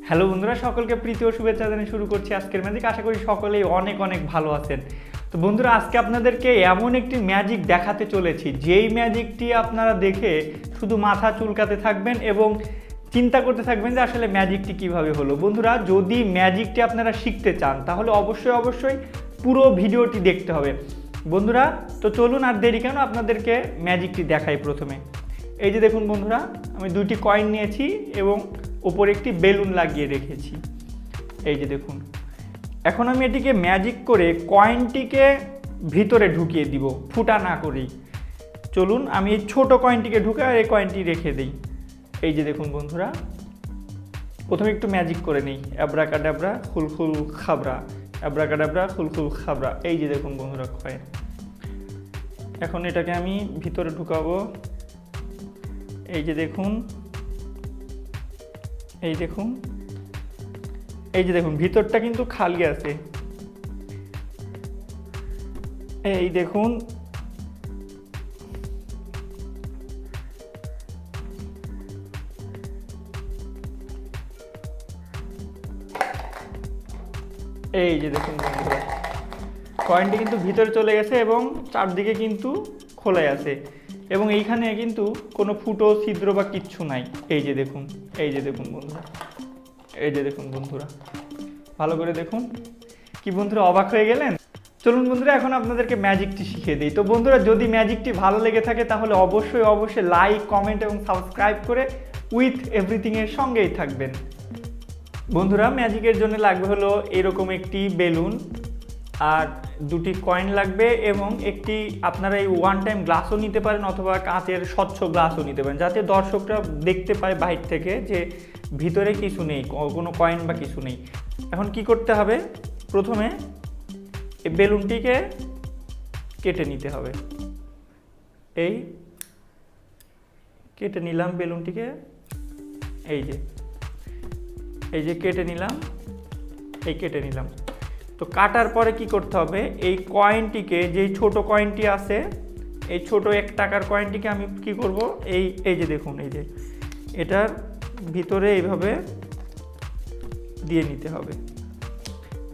Hello বন্ধুরা, সকলকে প্রীতি ও শুভেচ্ছা জানিয়ে শুরু করছি আজকের ম্যাজিক। আশা করি সকলেই অনেক অনেক ভালো আছেন। তো বন্ধুরা, আজকে আপনাদেরকে এমন একটি ম্যাজিক দেখাতে চলেছি, যেই ম্যাজিকটি আপনারা দেখে শুধু মাথা চুলকাতে থাকবেন এবং চিন্তা করতে থাকবেন যে আসলে ম্যাজিকটি কিভাবে হলো। বন্ধুরা, যদি ম্যাজিকটি আপনারা শিখতে চান তাহলে অবশ্যই পুরো ভিডিওটি দেখতে হবে। বন্ধুরা, তো চলুন আর দেরি কেন, আপনাদেরকে ম্যাজিকটি দেখাই। প্রথমে এই যে দেখুন বন্ধুরা, আমি দুইটি কয়েন নিয়েছি এবং ওপরে একটি বেলুন লাগিয়ে রেখেছি। এই যে দেখুন, এখন আমি এটিকে ম্যাজিক করে কয়েনটিকে ভিতরে ঢুকিয়ে দিব, ফুটা না করেই। চলুন আমি এই ছোটো কয়েনটিকে ঢুকে আর এই কয়েনটি রেখে দিই। এই যে দেখুন বন্ধুরা, প্রথমে একটু ম্যাজিক করে নিই। Abracadabra খুলখুল Khabra, abracadabra খুলখুল Khabra. এই যে দেখুন বন্ধুরা কয়েন। এখন এটাকে আমি ভিতরে ঢুকাবো। এই যে দেখুন, এই দেখুন, এই যে দেখুন, ভিতরটা কিন্তু খালি আছে। এই দেখুন, এই যে দেখুন বন্ধুরা, কয়েনটি কিন্তু ভিতরে চলে গেছে এবং চারদিকে কিন্তু খোলাই আছে এবং এইখানে কিন্তু কোনো ফুটো ছিদ্র বা কিচ্ছু নাই। এই যে দেখুন, এই যে দেখুন বন্ধুরা, এই যে দেখুন বন্ধুরা, ভালো করে দেখুন। কি বন্ধুরা, অবাক হয়ে গেলেন? চলুন বন্ধুরা, এখন আপনাদেরকে ম্যাজিকটি শিখিয়ে দিই। তো বন্ধুরা, যদি ম্যাজিকটি ভালো লেগে থাকে তাহলে অবশ্যই লাইক, কমেন্ট এবং সাবস্ক্রাইব করে উইথ এভরিথিংয়ের সঙ্গেই থাকবেন। বন্ধুরা, ম্যাজিকের জন্য লাগবে হলো এরকম একটি বেলুন আর দুটি কয়েন লাগবে এবং একটি আপনারা এই ওয়ান টাইম গ্লাসও নিতে পারেন অথবা কাঁচের স্বচ্ছ গ্লাসও নিতে পারেন, যাতে দর্শকরা দেখতে পায় বাইরে থেকে যে ভিতরে কিছু নেই, কোনো কয়েন বা কিছু নেই। এখন কি করতে হবে, প্রথমে এই বেলুনটিকে কেটে নিতে হবে। এই কেটে নিলাম বেলুনটিকে, এই যে কেটে নিলাম, এই কেটে নিলাম। তো কাটার পরে কি করতে হবে, এই কয়েনটিকে, যেই ছোট কয়েনটি আছে, এই ছোট 1 টাকার কয়েনটিকে আমি কি করব, এই যে দেখুন, এই যে এটার ভিতরে এইভাবে দিয়ে নিতে হবে।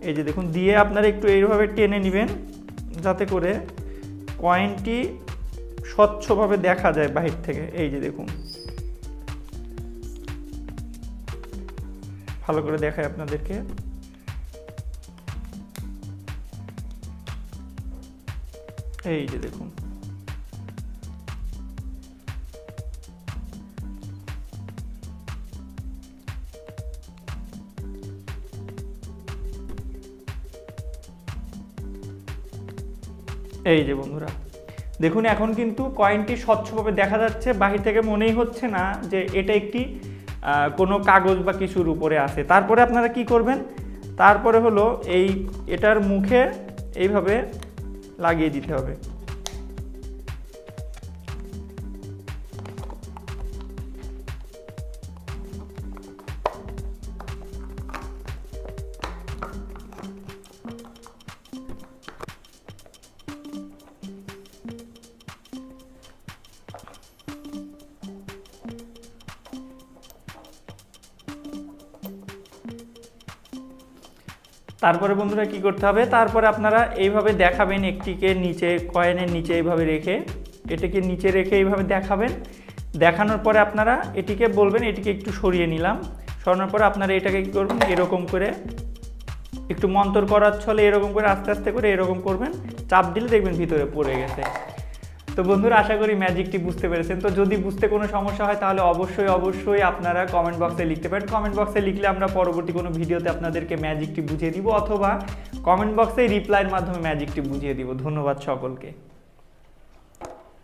এই যে দেখুন, দিয়ে আপনারা একটু এইভাবে টেনে নেবেন যাতে করে কয়েনটি স্বচ্ছভাবে দেখা যায় বাহির থেকে। এই যে দেখুন, ভালো করে দেখায় আপনাদেরকে। এই যে দেখুন, এই যে বন্ধুরা দেখুন, এখন কিন্তু কয়েনটি স্বচ্ছভাবে দেখা যাচ্ছে, বাহির থেকে মনেই হচ্ছে না যে এটা একটি কোনো কাগজ বা কিছুর উপরে আছে। তারপরে আপনারা কি করবেন, তারপরে হলো এটার মুখে এইভাবে লাগিয়ে দিতে হবে। তারপরে বন্ধুরা কি করতে হবে, তারপরে আপনারা এইভাবে দেখাবেন, একটিকে নিচে, কয়েনের নিচে এইভাবে রেখে, এটাকে নিচে রেখে এইভাবে দেখাবেন। দেখানোর পরে আপনারা এটিকে বলবেন, এটিকে একটু সরিয়ে নিলাম। সরানোর পরে আপনারা এটাকে কী করবেন, এরকম করে একটু মন্তর করার ছলে এরকম করে আস্তে আস্তে করে এরকম করবেন, চাপ দিলে দেখবেন ভিতরে পড়ে গেছে। তো বন্ধুরা, আশা করি ম্যাজিকটি বুঝতে পেরেছেন। তো যদি বুঝতে কোনো সমস্যা হয় তাহলে অবশ্যই আপনারা কমেন্ট বক্সে লিখতে পারেন। কমেন্ট বক্সে লিখলে আমরা পরবর্তী কোনো ভিডিওতে আপনাদেরকে ম্যাজিকটি বুঝিয়ে দিব অথবা কমেন্ট বক্সে রিপ্লাইয়ের মাধ্যমে ম্যাজিকটি বুঝিয়ে দিব। ধন্যবাদ সকলকে।